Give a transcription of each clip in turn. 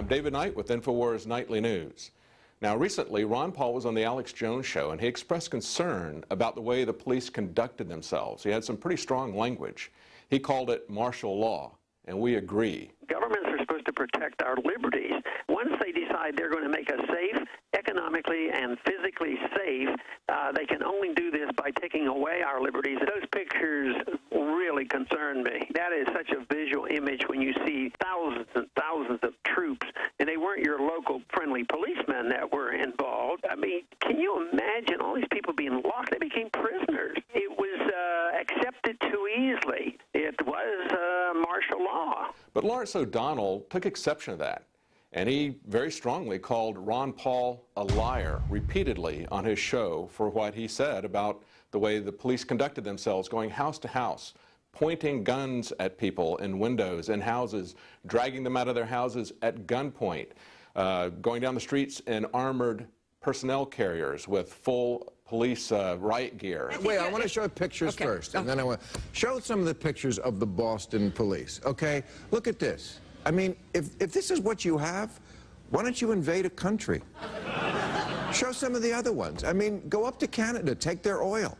I'm David Knight with InfoWars Nightly News. Now, recently, Ron Paul was on the Alex Jones Show, and he expressed concern about the way the police conducted themselves. He had some pretty strong language. He called it martial law, and we agree. Governments are supposed to protect our liberties. Once they decide they're going to make us safe, economically and physically safe, they can only do this by taking away our liberties. Those pictures really concern me. That is such a visual image when you see thousands and thousands of troops, and they weren't your local friendly policemen that were involved. I mean, can you imagine all these people being locked? They became prisoners. It was accepted too easily. It was martial law. But Lawrence O'Donnell took exception to that, and he very strongly called Ron Paul a liar repeatedly on his show for what he said about the way the police conducted themselves, going house to house, pointing guns at people in windows in houses, dragging them out of their houses at gunpoint, going down the streets in armored personnel carriers with full police riot gear. Wait, I want to show pictures first, and then I want to show some of the pictures of the Boston police, okay? Look at this. I mean, if this is what you have, why don't you invade a country? Show some of the other ones. I mean, go up to Canada, take their oil.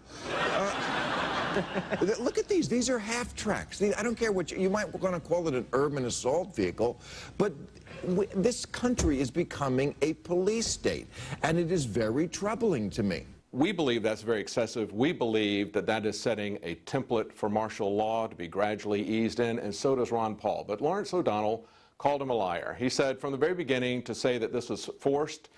Look at these. These are half-tracks. I don't care what you might want to call it, an urban assault vehicle, but this country is becoming a police state, and it is very troubling to me. We believe that's very excessive. We believe that that is setting a template for martial law to be gradually eased in, and so does Ron Paul. But Lawrence O'Donnell called him a liar. He said from the very beginning to say that this was forced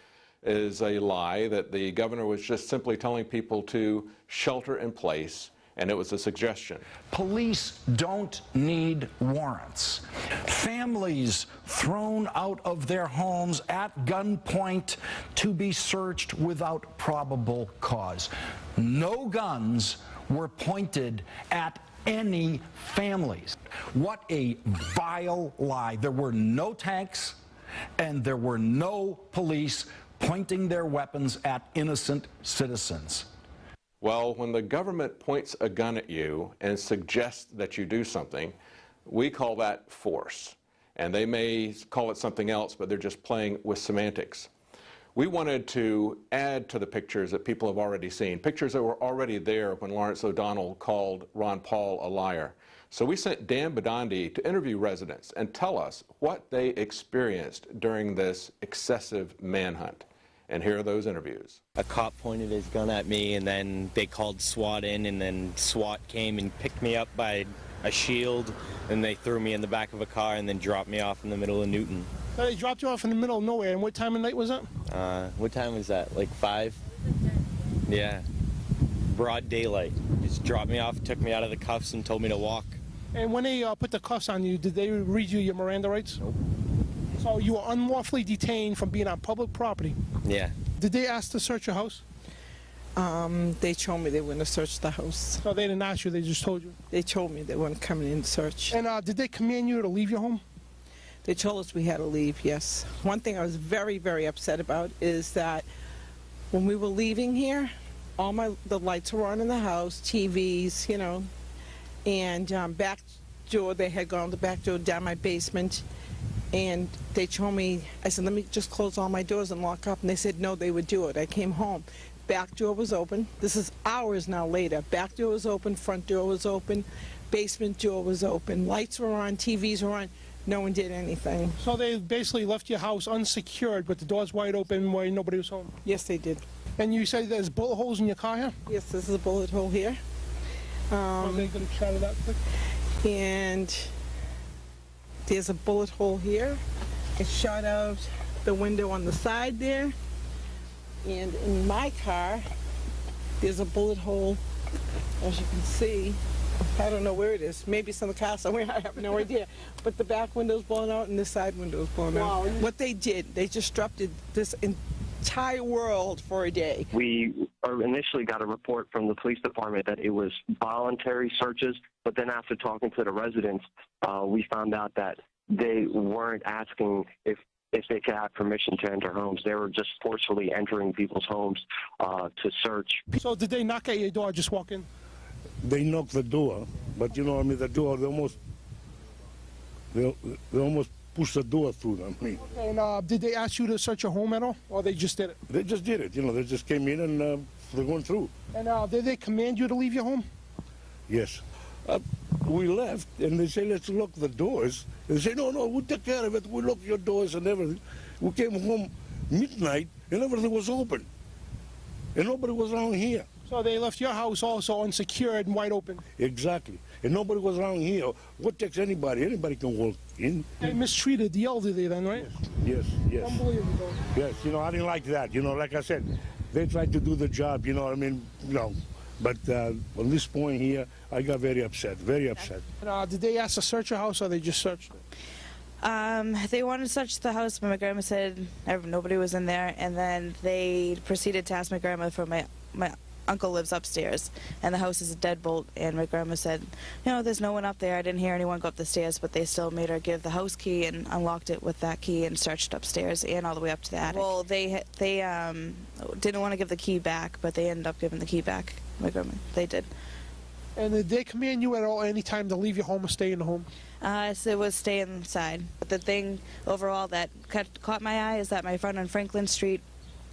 is a lie, that the governor was just simply telling people to shelter in place, and it was a suggestion. Police don't need warrants. Families thrown out of their homes at gunpoint to be searched without probable cause. No guns were pointed at any families. What a vile lie. There were no tanks, and there were no police pointing their weapons at innocent citizens. Well, when the government points a gun at you and suggests that you do something, we call that force. And they may call it something else, but they're just playing with semantics. We wanted to add to the pictures that people have already seen, pictures that were already there when Lawrence O'Donnell called Ron Paul a liar. So we sent Dan Badandi to interview residents and tell us what they experienced during this excessive manhunt. And here are those interviews. A cop pointed his gun at me, and then they called SWAT in, and then SWAT came and picked me up by a shield, and they threw me in the back of a car and then dropped me off in the middle of Newton. So they dropped you off in the middle of nowhere, and what time of night was that? What time was that, like 5? Yeah, broad daylight. Just dropped me off, took me out of the cuffs, and told me to walk. And when they put the cuffs on you, did they read you your Miranda rights? Nope. So you were unlawfully detained from being on public property? Yeah. Did they ask to search your house? They told me they wouldn't have searched the house. So they didn't ask you, they just told you? They told me they weren't coming in to search. And did they command you to leave your home? They told us we had to leave, yes. One thing I was very, very upset about is that when we were leaving here, the lights were on in the house, TVs, you know, and back door, they had gone the back door down my basement. And they told me, I said, let me just close all my doors and lock up. And they said, no, they would do it. I came home. Back door was open. This is hours now later. Back door was open, front door was open, basement door was open. Lights were on, TVs were on. No one did anything. So they basically left your house unsecured, but the doors wide open where nobody was home? Yes, they did. And you say there's bullet holes in your car here? Yes, this is a bullet hole here. Are they going to try that quick? And there's a bullet hole here. It shot out the window on the side there. And in my car, there's a bullet hole, as you can see. I don't know where it is. Maybe it's in the car somewhere. I have no idea. But the back window's blown out and the side window's blown out. What they did, they disrupted this entire world for a day. We initially got a report from the police department that it was voluntary searches, but then after talking to the residents, we found out that they weren't asking if they could have permission to enter homes. They were just forcefully entering people's homes to search. So did they knock at your door or just walk in? They knocked the door, but you know, I mean, the door, they almost push the door through them. I mean, And did they ask you to search your home at all, or they just did it? they just did it. You know, they just came in and they're going through. And did they command you to leave your home? Yes. We left, and they say, let's lock the doors. And they say, no, we'll take care of it. We'll lock your doors and everything. We came home midnight, and everything was open. And nobody was around here. So they left your house also unsecured and wide open. Exactly. And nobody was around here. What takes anybody? Anybody can walk in. They mistreated the elderly then, right? Yes. Unbelievable. Yes, you know, I didn't like that. You know, like I said, they tried to do the job, you know what I mean? No. But on this point here, I got very upset, very upset. And, did they ask to search your house, or they just searched it? They wanted to search the house, but my grandma said nobody was in there, and then they proceeded to ask my grandma for my uncle lives upstairs, and the house is a deadbolt, and my grandma said, no, there's no one up there. I didn't hear anyone go up the stairs, but they still made her give the house key and unlocked it with that key and searched upstairs and all the way up to the attic. Well, they didn't want to give the key back, but they ended up giving the key back. My grandma, they did. And did they command you at all any time to leave your home or stay in the home? So it was stay inside. But the thing overall that caught my eye is that my friend on Franklin Street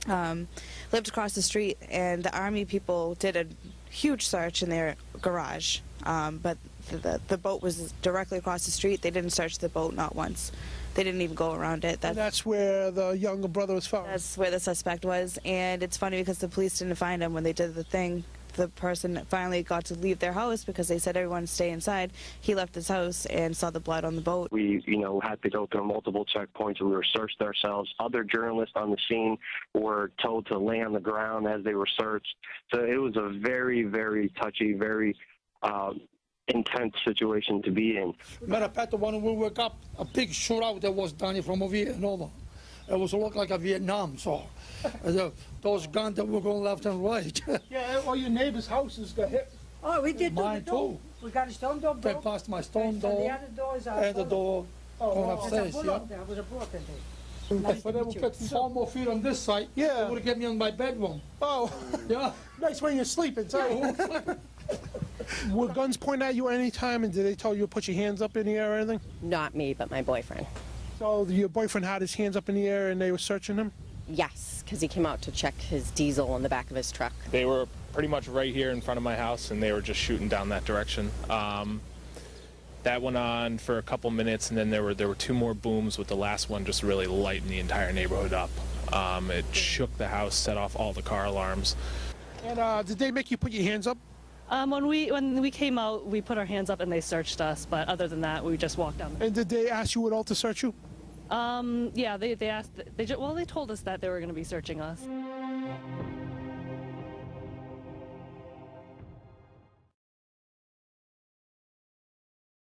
lived across the street, and the Army people did a huge search in their garage. But the boat was directly across the street. They didn't search the boat, not once. They didn't even go around it. And that's where the younger brother was found? That's where the suspect was. And it's funny because the police didn't find him when they did the thing. The person finally got to leave their house because they said everyone stay inside. He left his house and saw the blood on the boat. We, had to go through multiple checkpoints. We were searched ourselves. Other journalists on the scene were told to lay on the ground as they were searched. So it was a very, very touchy, very intense situation to be in. Matter of fact, when we woke up, a big shootout that was done from over here and over. It was look like a Vietnam, so those guns that were going left and right. Yeah, all your neighbors' houses got hit. Oh, we did Mine too. We got a stone door. They passed my stone door The other doors are and the door going upstairs. Yeah. There was a broken thing. If they would put 4 more feet on this side, Yeah. they would have get me in my bedroom. Oh, Yeah. nice when you're sleeping, too. Were guns pointed at you any time, and did they tell you to put your hands up in the air or anything? Not me, but my boyfriend. So your boyfriend had his hands up in the air and they were searching him? Yes, because he came out to check his diesel on the back of his truck. They were pretty much right here in front of my house, and they were just shooting down that direction. That went on for a couple minutes, and then there were 2 more booms, with the last one just really lighting the entire neighborhood up. It shook the house, set off all the car alarms. And did they make you put your hands up? When we came out, we put our hands up and they searched us, but other than that, we just walked down. And did they ask you at all to search you? Yeah, they asked. They told us that they were going to be searching us.